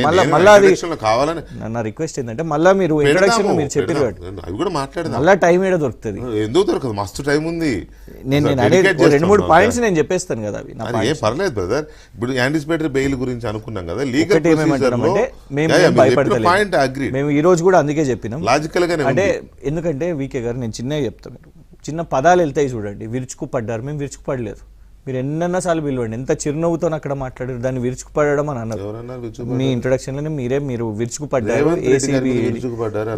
మళ్ళీ అది కావాలని నా రిక్వెస్ట్ ఏంటంటే మళ్ళీ మీరు ఇంట్రడక్షన్ మీరు చెప్పారు అవి కూడా మాట్లాడదాం. మళ్ళీ టైం ఏదో దొరుకుతుంది. ఎందుకు దొరకదు, మస్తు టైం ఉంది. నేను 2-3 పాయింట్స్ నేను చెప్పేస్తాను కదా అవి. ఏం పర్లేదు బ్రదర్. ఇప్పుడు యాంటిసిపేటరీ బెయిల్ గురించి అనుకున్నాం కదా, లీగల్ పాయింట్ అగ్రీ. మేము ఈ రోజు కూడా అందుకే చెప్పినాం లాజికల్ గా. అంటే ఎందుకంటే వీకే గారు నేను చిన్నగా చెప్తాను, చిన్న పదాలు వెళ్తాయి చూడండి. విరుచుకుపడ్డారు, మేము విరుచుకుపడలేదు. మీరు ఎన్నెన్నసార్లు పిలవండి, ఎంత చిరునవ్వుతో అక్కడ మాట్లాడారు, దాన్ని విరుచుకుపడడం అని అన్నారు. మీ ఇంట్రొడక్షన్ లోనే మీరు విరుచుకుపడ్డారు. ఏసీబీ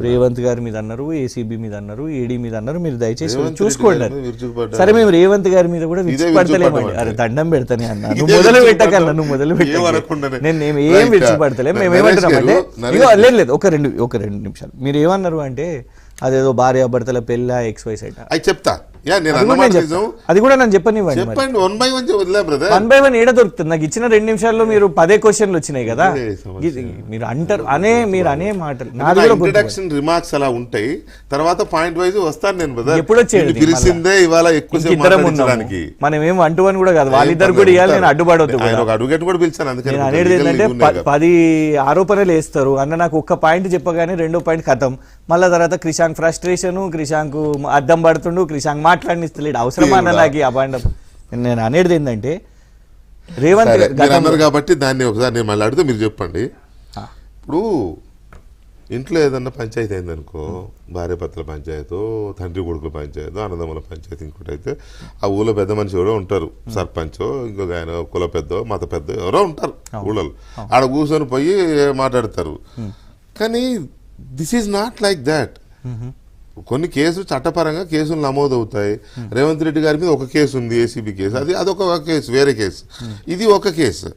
రేవంత్ గారి మీద అన్నారు, ఏసీబీ మీద అన్నారు, ఈడీ మీద అన్నారు. మీరు దయచేసి చూసుకోండి. సరే మేము రేవంత్ గారి మీద కూడా విరుచుకుపడతలేమండి. అరే దండం పెడతానే అన్నా, నువ్వు మొదలు పెట్టకన్నా, నువ్వు మొదలు పెట్ట. నేను ఏం విరుచుకుపడతలే. మేము ఏమంటున్నామంటే లేదు ఒక రెండు నిమిషాలు. మీరు ఏమన్నారు అంటే అదేదో భార్య భర్తల పెళ్ళ XYZ అది చెప్తా. అది కూడా నేను చెప్పనివ్వండి. 1 by 1 ఏడ దొరుకుతుంది నాకు? ఇచ్చిన 2 నిమిషాల్లో మీరు 10 క్వశ్చన్లు వచ్చినాయి కదా. మీరు అంటారు మీరు అనే మాటలు ఇంట్రడక్షన్ రిమార్క్స్ అలా ఉంటాయి. తర్వాత పాయింట్ వైజ్ వస్తాను నేను. ఎప్పుడు వచ్చేది పిలిచిందే ఇవాళ ఎక్కువ మనం ఏం 1-1 కూడా కాదు, వాళ్ళిద్దరు కూడా ఇవ్వాలి. నేను అడ్డుపడవద్దు. అడ్వకేట్ కూడా పిలిచాను. అందుకని నేను అనేది ఏంటంటే 10 ఆరోపణలు వేస్తారు అన్న. నాకు ఒక్క పాయింట్ చెప్పగానే 2వ పాయింట్ ఖతం. మళ్ళా తర్వాత క్రిషాంక్ ఫ్రస్ట్రేషన్, క్రిషాంక్ అద్దం పడుతుండు, క్రిషాంక్ మాట్లాడిస్తలేడు. అవసరమా అన్న నాకు అబాండం? నేను అనేది ఏంటంటే రేవంత్ అన్నారు కాబట్టి దాన్ని ఒకసారి నేను మళ్ళీ అడిగితే మీరు చెప్పండి. ఇప్పుడు ఇంట్లో ఏదన్నా పంచాయతీ అయిందనుకో, భార్య భర్తల పంచాయతీ, తండ్రి కొడుకుల పంచాయతీ, అన్నదమ్ముల పంచాయతీ, ఇంకోటి అయితే ఆ ఊళ్ళో పెద్ద మనిషి ఎవరో ఉంటారు, సర్పంచ్, ఇంకొక ఆయన కుల పెద్ద మత పెద్ద ఎవరో ఉంటారు ఊళ్ళలో. ఆడ కూర్చొని పోయి మాట్లాడతారు. కానీ this is not like that. కొన్ని కేసులు చట్టపరంగా కేసులు నమోదవుతాయి. రేవంత్ రెడ్డి గారి మీద ఒక కేసు ఉంది, ఏసీబీ కేసు. అదొక కేసు, వేరే కేసు. ఇది ఒక కేసు.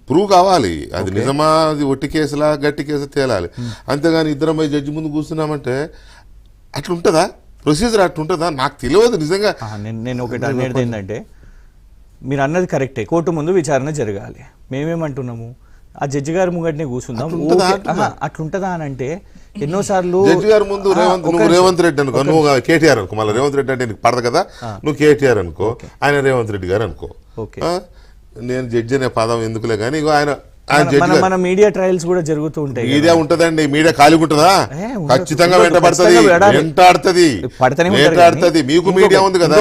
ప్రూవ్ కావాలి అది నిజమా, అది ఒట్టి కేసులా గట్టి కేసు తేలాలి. అంతేగాని ఇద్దరం పోయి జడ్జి ముందు కూర్చున్నామంటే అట్లుంటుందా? ప్రొసీజర్ అట్లుంటుందా? నాకు తెలియదు నిజంగా. నేను ఒకటి అనేది ఏంటంటే మీరు అన్నది కరెక్టే, కోర్టు ముందు విచారణ జరగాలి. మేమేమంటున్నాము, ఆ జడ్జి గారి ముంగటినే కూర్చుందాం. అట్లుంటదా అని అంటే ఎన్నోసార్లు జడ్జి గారి ముందు రేవంత్ రెడ్డి అనుకో, నువ్వు కేటీఆర్ అనుకో, మళ్ళీ రేవంత్ రెడ్డి అంటే నీకు పడదు కదా, నువ్వు కేటీఆర్ అనుకో, ఆయన రేవంత్ రెడ్డి గారు అనుకో. నేను జడ్జి అనే పదం ఎందుకులే కానీ ఆయన మన మీడియా ట్రయల్స్ కూడా జరుగుతూ ఉంటాయి. మీడియా ఉంటదండి, మీడియా ఖాళీ ఉంటుందా? ఖచ్చితంగా వెంటాడుతుంది. మీకు మీడియా ఉంది కదా,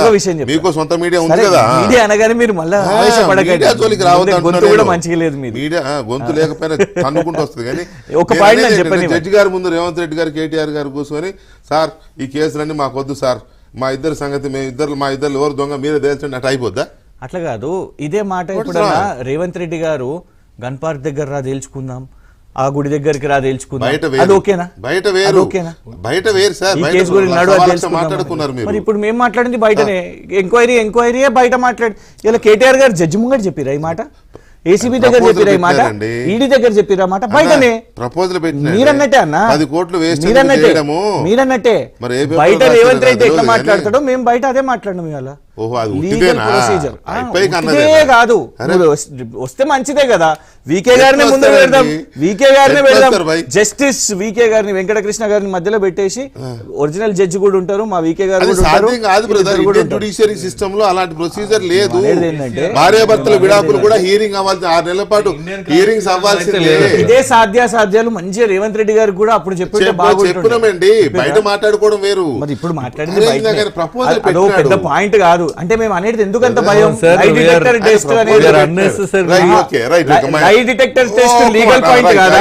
మీకు సొంత మీడియా ఉంది కదా. మీడియా అనగానే మీరు మళ్ళీ జోలికి రావద్దు. మంచిగా లేదు మీడియా గొంతు లేకపోయినా కన్నుకుంటూ వస్తుంది. కానీ ఒక పాయింట్ చెప్పండి, జడ్జి గారి ముందు రేవంత్ రెడ్డి గారు, కేటీఆర్ గారు కూర్చొని, సార్ ఈ కేసులన్నీ మాకు వద్దు సార్, మా ఇద్దరు సంగతి మా ఇద్దరు ఎవరు దొంగ మీరే తేల్చండి, అట్లా అయిపోద్దా? అట్లా కాదు. ఇదే మాట ఇప్పుడు రేవంత్ రెడ్డి గారు గన్ పార్క్ దగ్గర రా తేల్చుకుందాం, ఆ గుడి దగ్గరికి రా తేల్చుకుందాం, అది ఓకేనా? బయట వేరు, బయట వేరు సార్. మరి ఇప్పుడు మేము మాట్లాడింది బయటనే, ఎంక్వైరీ బయట మాట్లాడి. ఇలా కేటీఆర్ గారు జడ్జి ముంగట చెప్పిరా ఈ మాట, ఏసీబీ దగ్గర చెప్పిరా ఈ మాట, ఈడీ దగ్గర చెప్పిరా మాట, బయటనే ప్రపోజల్ మీరన్నట్టే అన్న, 10 కోట్లు మీరన్నట్టే. బయట రేవంత్ రెడ్డి ఎట్లా మాట్లాడతాడో మేము బయట అదే మాట్లాడినాం ఇవాళ. కాదు వస్తే మంచిదే కదా. వీకే గారిని ముందు పెడదాం, వీకే గారిని పెడదాం. జస్టిస్ వీకే గారిని, వెంకటకృష్ణ గారిని మధ్యలో పెట్టేసి ఒరిజినల్ జడ్జి కూడా ఉంటారు, మా వీకే గారు జ్యుడిషియరీ సిస్టమ్ లో అలాంటి ప్రొసీజర్ లేదు. భార్యాభర్తల విడాకులు కూడా హీరింగ్ అవ్వాలి, 6 నెలల పాటు హీరింగ్స్ అవ్వాల్సిందే. ఇదే సాధ్యాసాధ్యాలు మంచిగా రేవంత్ రెడ్డి గారికి కూడా అప్పుడు చెప్పినామండి. బయట మాట్లాడుకోవడం వేరు, మరి ఇప్పుడు మాట్లాడింది పెద్ద పాయింట్ కాదు. అంటే మేము అనేది ఎందుకంత భయం? లై డిటెక్టర్ టెస్ట్ అనేది లీగల్ పాయింట్ కాదా?